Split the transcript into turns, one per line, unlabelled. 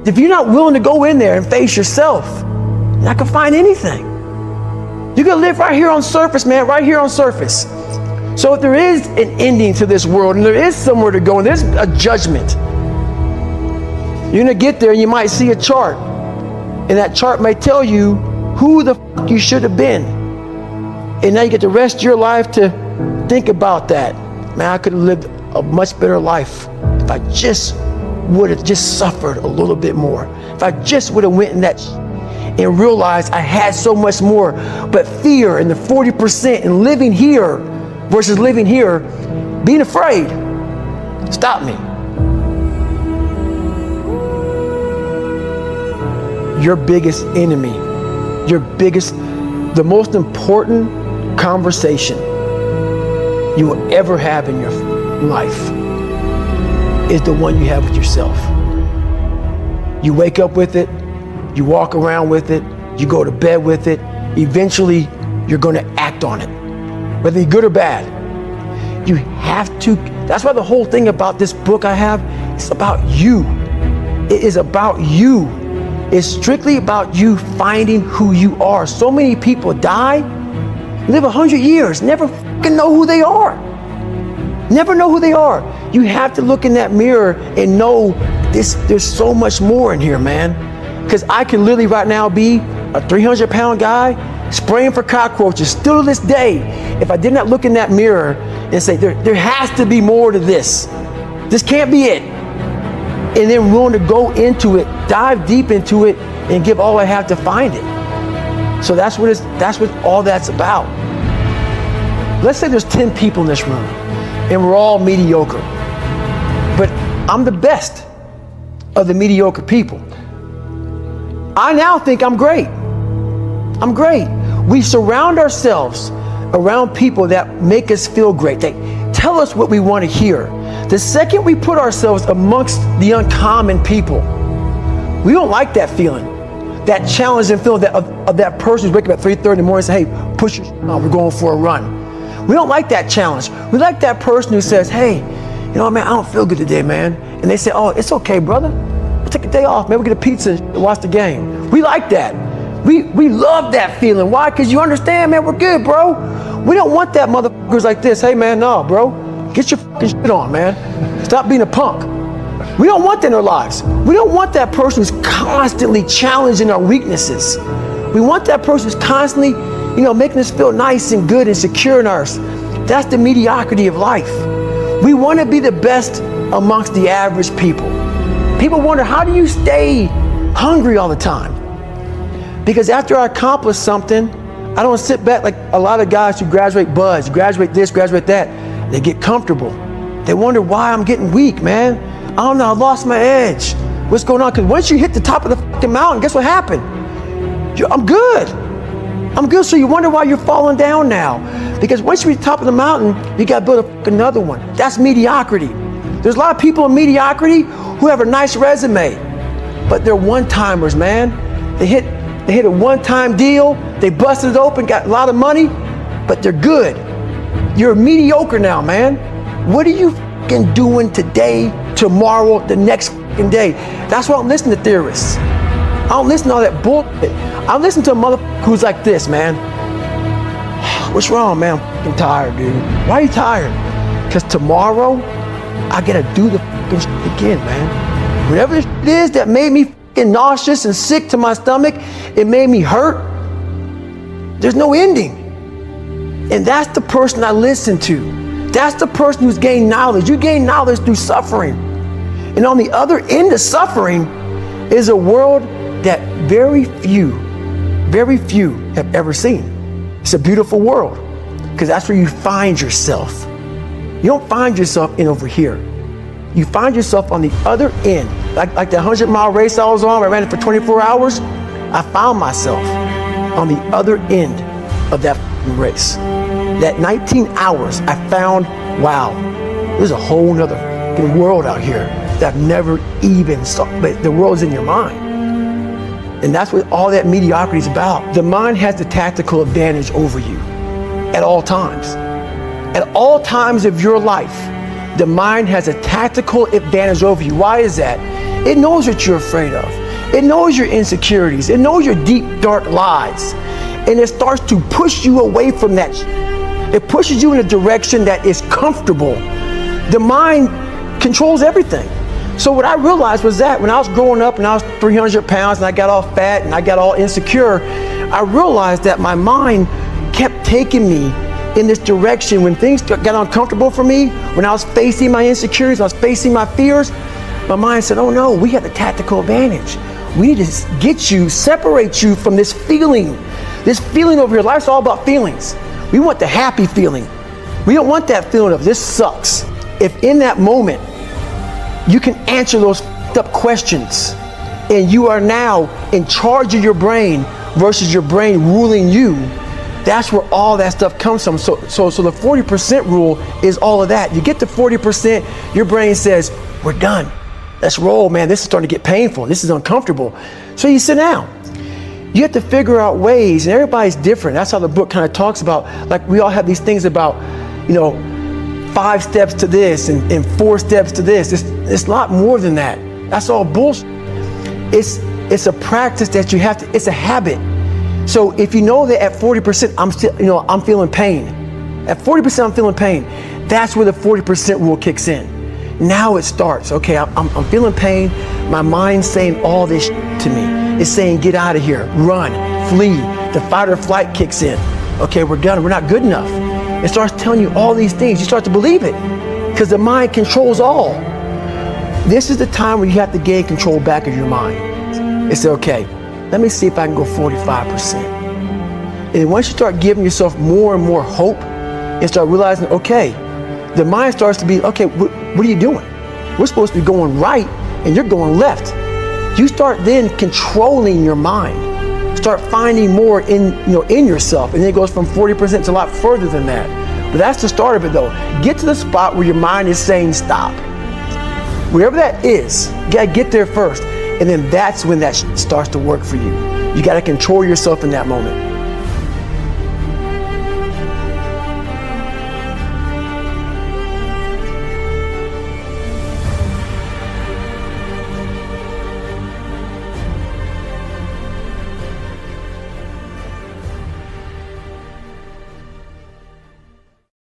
If you're not willing to go in there and face yourself, you're not gonna find anything. You're gonna live right here on surface, man, right here on surface. So if there is an ending to this world and there is somewhere to go and there's a judgment, you're gonna get there and you might see a chart. And that chart may tell you who the f you should have been. And now you get the rest of your life to think about that. Man, I could have lived a much better life if I just would have just suffered a little bit more. If I just would have went in that and realized I had so much more. But fear and the 40% and living here versus living here, being afraid, stop me. Your biggest enemy, the most important conversation you will ever have in your life is the one you have with yourself. You wake up with it, you walk around with it, you go to bed with it. Eventually, you're going to act on it, whether you're good or bad. You have to. That's why the whole thing about this book I have, it's about you. It is about you. It's strictly about you finding who you are. So many people die, live 100 years, never fucking know who they are. Never know who they are. You have to look in that mirror and know this. There's so much more in here, man. Because I can literally right now be a 300-pound guy spraying for cockroaches still to this day if I did not look in that mirror and say, there has to be more to this. This can't be it. And then willing to go into it, dive deep into it, and give all I have to find it. So that's what all that's about. Let's say there's 10 people in this room and we're all mediocre. But I'm the best of the mediocre people. I now think I'm great. I'm great. We surround ourselves around people that make us feel great. They tell us what we want to hear. The second we put ourselves amongst the uncommon people, we don't like that feeling, that challenging feeling of that person who's waking up at 3:30 in the morning and say, hey, push your shit on, we're going for a run. We don't like that challenge. We like that person who says, hey, you know, man, I don't feel good today, man. And they say, oh, it's okay, brother. We'll take a day off, man. We'll get a pizza and watch the game. We like that. We love that feeling. Why? Because you understand, man, we're good, bro. We don't want that motherfuckers like this. Hey, man, no, bro. Get your fucking shit on, man. Stop being a punk. We don't want that in our lives. We don't want that person who's constantly challenging our weaknesses. We want that person who's constantly, you know, making us feel nice and good and secure in ours. That's the mediocrity of life. We want to be the best amongst the average people. People wonder, how do you stay hungry all the time? Because after I accomplish something, I don't sit back like a lot of guys who graduate buds, graduate this, graduate that. They get comfortable. They wonder why I'm getting weak, man. I don't know, I lost my edge. What's going on? Because once you hit the top of the fucking mountain, guess what happened? I'm good. I'm good, so you wonder why you're falling down now. Because once you reach the top of the mountain, you gotta build another one. That's mediocrity. There's a lot of people in mediocrity who have a nice resume, but they're one-timers, man. They hit a one-time deal, they busted it open, got a lot of money, but they're good. You're mediocre now, man. What are you fucking doing today, tomorrow, the next fucking day? That's why I'm listening to theorists. I don't listen to all that bullshit. I listen to a motherfucker who's like this, man. What's wrong, man? I'm fucking tired, dude. Why are you tired? Because tomorrow, I gotta do the fucking shit again, man. Whatever the shit is that made me fucking nauseous and sick to my stomach, it made me hurt. There's no ending. And that's the person I listen to. That's the person who's gained knowledge. You gain knowledge through suffering. And on the other end of suffering is a world that very few have ever seen. It's a beautiful world because that's where you find yourself. You don't find yourself in over here. You find yourself on the other end. Like the 100-mile race I was on, I ran it for 24 hours. I found myself on the other end of that race. That 19 hours, I found, wow, there's a whole nother world out here that I've never even saw, but the world's in your mind. And that's what all that mediocrity is about. The mind has the tactical advantage over you at all times. At all times of your life, the mind has a tactical advantage over you. Why is that? It knows what you're afraid of. It knows your insecurities. It knows your deep, dark lies. And it starts to push you away from that. It pushes you in a direction that is comfortable. The mind controls everything. So what I realized was that when I was growing up and I was 300 pounds and I got all fat and I got all insecure, I realized that my mind kept taking me in this direction. When things got uncomfortable for me, when I was facing my insecurities, I was facing my fears, my mind said, oh no, we have the tactical advantage. We need to get you, separate you from this feeling over here. Life's all about feelings. We want the happy feeling. We don't want that feeling of this sucks. If in that moment, you can answer those up questions and you are now in charge of your brain versus your brain ruling you, that's where all that stuff comes from. So the 40% rule is all of that. You get to 40%, your brain says, we're done. Let's roll, man. This is starting to get painful. This is uncomfortable. So you sit down. You have to figure out ways, and everybody's different. That's how the book kind of talks about, like we all have these things about, 5 steps to this and 4 steps to this. It's a lot more than that. That's all bullshit. It's a practice that you have to, it's a habit. So if you know that at 40%, I'm feeling pain. At 40%, I'm feeling pain. That's where the 40% rule kicks in. Now it starts. Okay, I'm feeling pain. My mind's saying all this to me. It's saying, get out of here, run, flee. The fight or flight kicks in. Okay, we're done. We're not good enough. It starts telling you all these things. You start to believe it because the mind controls all. This is the time where you have to gain control back of your mind. It's okay, let me see if I can go 45%. And once you start giving yourself more and more hope and start realizing, okay, the mind starts to be, okay, what are you doing? We're supposed to be going right and you're going left. You start then controlling your mind. Start finding more in yourself, and then it goes from 40% to a lot further than that. But that's the start of it though. Get to the spot where your mind is saying stop. Wherever that is, you gotta get there first, and then that's when that starts to work for you. You gotta control yourself in that moment.